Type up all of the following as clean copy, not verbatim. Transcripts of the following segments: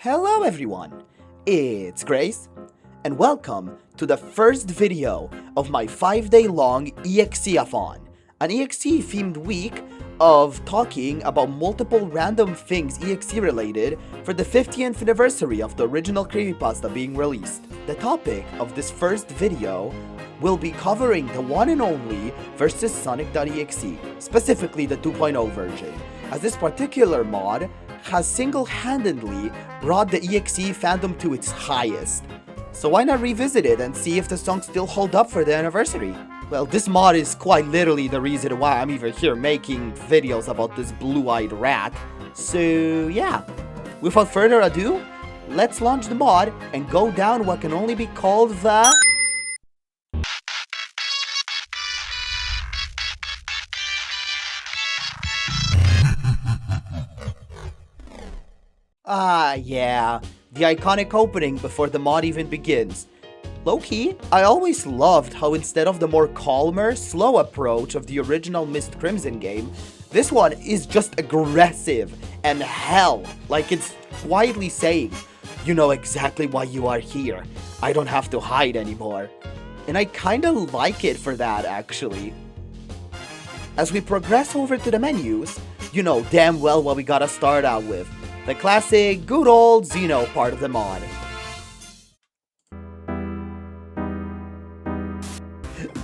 Hello everyone, it's Grace, and welcome to the first video of my 5-day long EXE-A-THON, an EXE themed week of talking about multiple random things EXE related for the 50th anniversary of the original creepypasta being released. The topic of this first video will be covering the one and only versus Sonic.exe, specifically the 2.0 version, as this particular mod has single-handedly brought the EXE fandom to its highest. So why not revisit it and see if the songs still hold up for the anniversary? Well, this mod is quite literally the reason why I'm even here making videos about this blue-eyed rat. So yeah, without further ado, let's launch the mod and go down what can only be called the... yeah, the iconic opening before the mod even begins. Low-key, I always loved how instead of the more calmer, slow approach of the original Mist Crimson game, this one is just aggressive and hell, like it's quietly saying, you know exactly why you are here, I don't have to hide anymore. And I kinda like it for that, actually. As we progress over to the menus, you know damn well what we gotta start out with. The classic, good old Xeno part of the mod.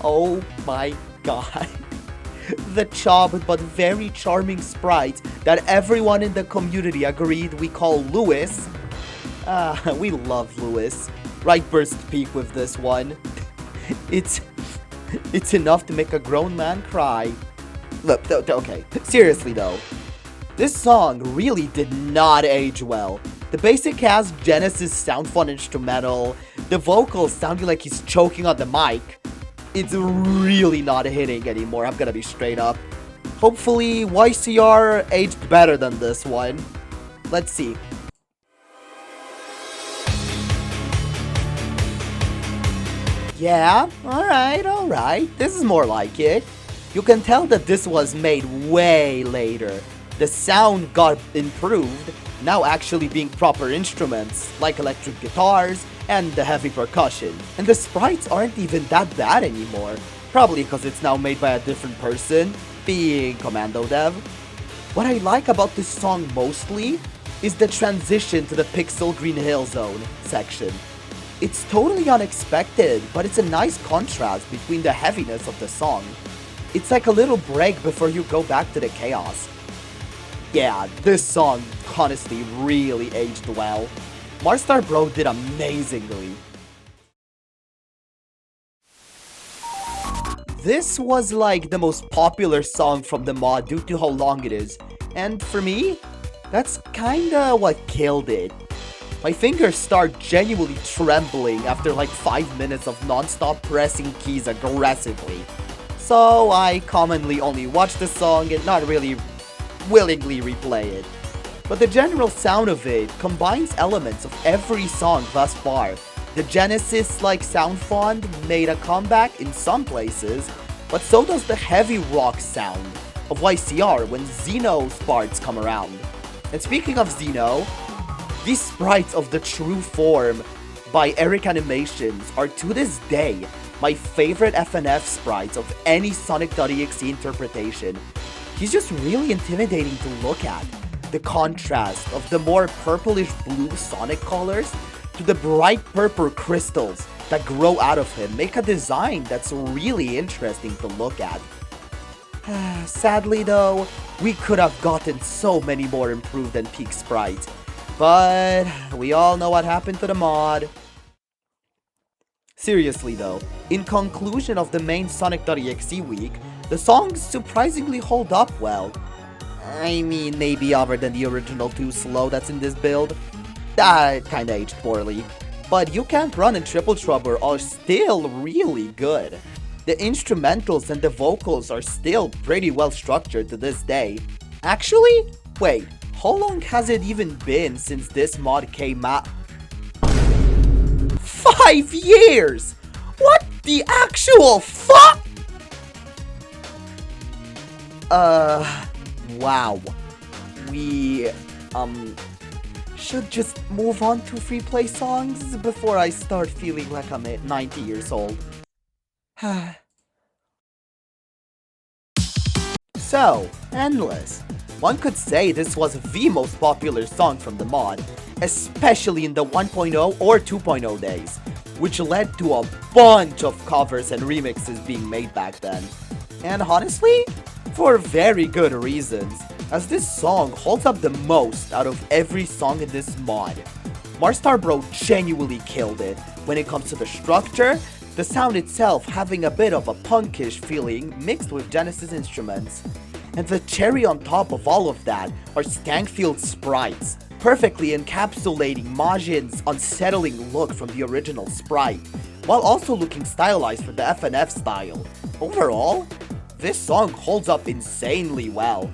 Oh my god. The chopped but very charming sprite that everyone in the community agreed we call Lewis. We love Lewis. Right burst peak with this one. It's enough to make a grown man cry. Look, okay, seriously though. This song really did not age well. The basic cast Genesis sound fun instrumental, the vocals sounding like he's choking on the mic. It's really not hitting anymore, I'm gonna be straight up. Hopefully YCR aged better than this one. Let's see. Yeah, alright, this is more like it. You can tell that this was made way later. The sound got improved, now actually being proper instruments, like electric guitars and the heavy percussion. And the sprites aren't even that bad anymore, probably because it's now made by a different person, being Commando Dev. What I like about this song mostly is the transition to the Pixel Green Hill Zone section. It's totally unexpected, but it's a nice contrast between the heaviness of the song. It's like a little break before you go back to the chaos. Yeah, this song honestly really aged well. Marstar Bro did amazingly. This was like the most popular song from the mod due to how long it is, and for me, that's kinda what killed it. My fingers start genuinely trembling after like 5 minutes of non-stop pressing keys aggressively. So I commonly only watch the song and not really willingly replay it. But the general sound of it combines elements of every song thus far. The Genesis-like sound font made a comeback in some places, but so does the heavy rock sound of YCR when Xeno's parts come around. And speaking of Xeno, these sprites of the true form by Eric Animations are to this day my favorite FNF sprites of any Sonic.exe interpretation. He's just really intimidating to look at. The contrast of the more purplish blue Sonic colors to the bright purple crystals that grow out of him make a design that's really interesting to look at. Sadly though, we could have gotten so many more improved and peak sprites, but we all know what happened to the mod. Seriously though, in conclusion of the main Sonic.exe week, the songs surprisingly hold up well. I mean, maybe other than the original 2 Slow that's in this build. That kinda aged poorly. But You Can't Run and Triple Trouble are still really good. The instrumentals and the vocals are still pretty well structured to this day. Actually, wait, how long has it even been since this mod came out? 5 years! What the actual fuck? Wow. We, should just move on to free play songs before I start feeling like I'm at 90 years old. So, Endless. One could say this was the most popular song from the mod, especially in the 1.0 or 2.0 days, which led to a bunch of covers and remixes being made back then. And honestly, for very good reasons, as this song holds up the most out of every song in this mod. Marstar Bro genuinely killed it when it comes to the structure, the sound itself having a bit of a punkish feeling mixed with Genesis instruments. And the cherry on top of all of that are Stankfield sprites, perfectly encapsulating Majin's unsettling look from the original sprite, while also looking stylized for the FNF style. Overall, this song holds up insanely well.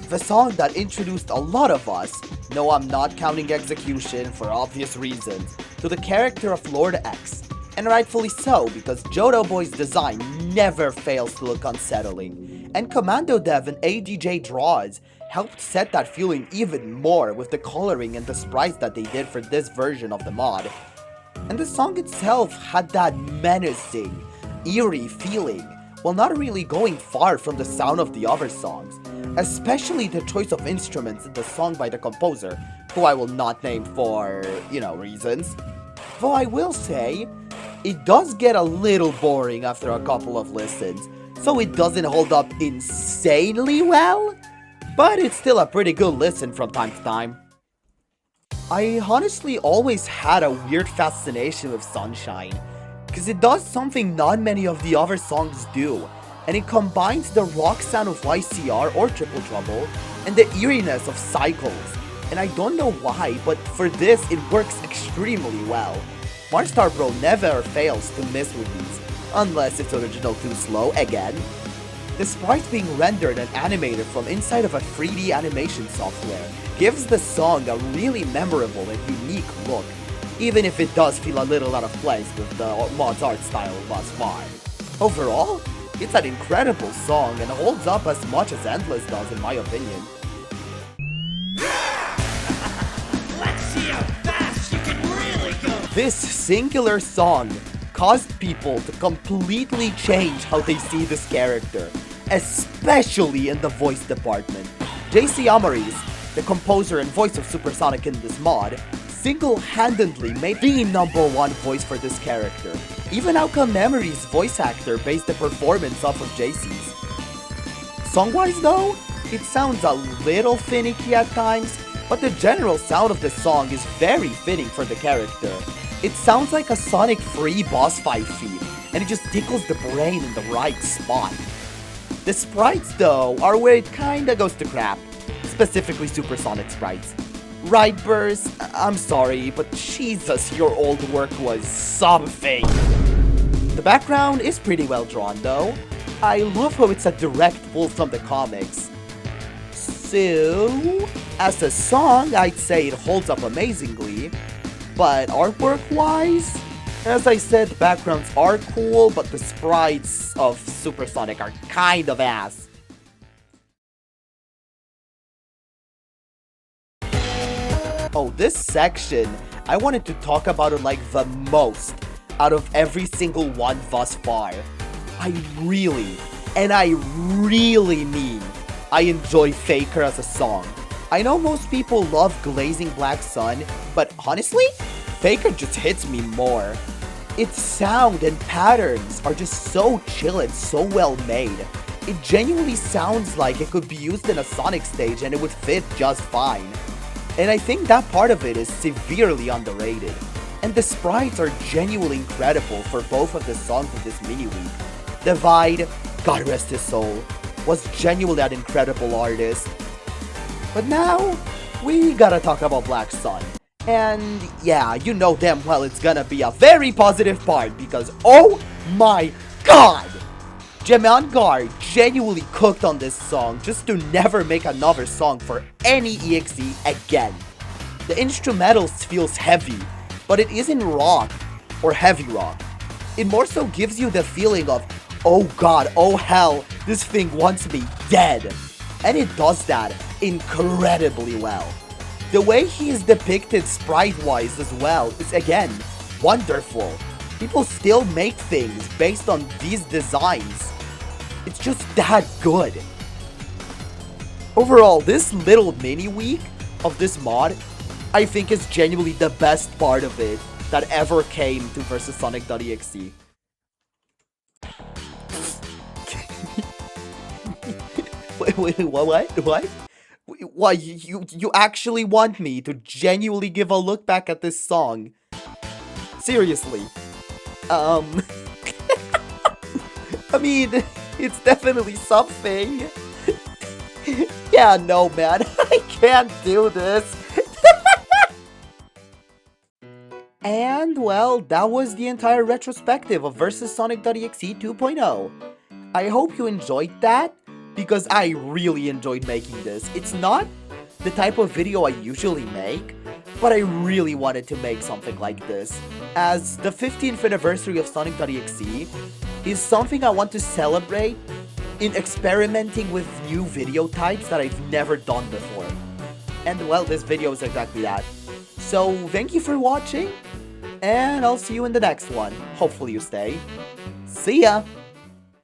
The song that introduced a lot of us, no I'm not counting Execution for obvious reasons, to the character of Lord X. And rightfully so, because Johto Boy's design never fails to look unsettling. And Commando Dev and ADJ Draws helped set that feeling even more with the coloring and the sprites that they did for this version of the mod. And the song itself had that menacing, eerie feeling, while not really going far from the sound of the other songs. Especially the choice of instruments in the song by the composer, who I will not name for, reasons. Though I will say, it does get a little boring after a couple of listens, so it doesn't hold up insanely well, but it's still a pretty good listen from time to time. I honestly always had a weird fascination with Sunshine, because it does something not many of the other songs do, and it combines the rock sound of YCR or Triple Trouble and the eeriness of Cycles, and I don't know why, but for this it works extremely well. Marstar Bro never fails to miss with these, unless it's original too slow again. The sprites being rendered and animated from inside of a 3D animation software gives the song a really memorable and unique look, even if it does feel a little out of place with the mod's art style thus far. Overall, it's an incredible song and holds up as much as Endless does in my opinion. Let's see how fast you can really go. This singular song caused people to completely change how they see this character, especially in the voice department. JC Amaris, the composer and voice of Supersonic in this mod, single-handedly made the #1 voice for this character. Even Outcome Memory's voice actor based the performance off of JC's. Song-wise though, it sounds a little finicky at times, but the general sound of the song is very fitting for the character. It sounds like a Sonic free boss fight theme, and it just tickles the brain in the right spot. The sprites though are where it kinda goes to crap, specifically Supersonic sprites. Right, Burst, I'm sorry, but Jesus, your old work was something. The background is pretty well drawn though. I love how it's a direct pull from the comics. So, as a song, I'd say it holds up amazingly, but artwork-wise, as I said, the backgrounds are cool, but the sprites of Supersonic are kind of ass. Oh, this section, I wanted to talk about it like the most out of every single one thus far. I really, and I really mean, I enjoy Faker as a song. I know most people love Glazing Black Sun, but honestly, Faker just hits me more. Its sound and patterns are just so chill and so well made. It genuinely sounds like it could be used in a Sonic stage and it would fit just fine. And I think that part of it is severely underrated. And the sprites are genuinely incredible for both of the songs of this mini-week. Divide, God rest his soul, was genuinely an incredible artist. But now, we gotta talk about Black Sun. And yeah, you know damn well it's gonna be a very positive part because oh my god! Jemangar genuinely cooked on this song just to never make another song for any EXE again. The instrumentals feels heavy, but it isn't rock or heavy rock. It more so gives you the feeling of, oh god, oh hell, this thing wants me dead. and it does that incredibly well. The way he is depicted sprite-wise as well is again wonderful. People still make things based on these designs. It's just that good. Overall, this little mini week of this mod, I think is genuinely the best part of it that ever came to versus Sonic.exe. Wait, what? Why, you actually want me to genuinely give a look back at this song? Seriously. I mean, it's definitely something. Yeah, no, man, I can't do this. And, well, that was the entire retrospective of versus Sonic.exe 2.0. I hope you enjoyed that, because I really enjoyed making this. It's not the type of video I usually make, but I really wanted to make something like this, as the 15th anniversary of Sonic.exe is something I want to celebrate in experimenting with new video types that I've never done before. And well, this video is exactly that. So thank you for watching, and I'll see you in the next one. Hopefully you stay. See ya!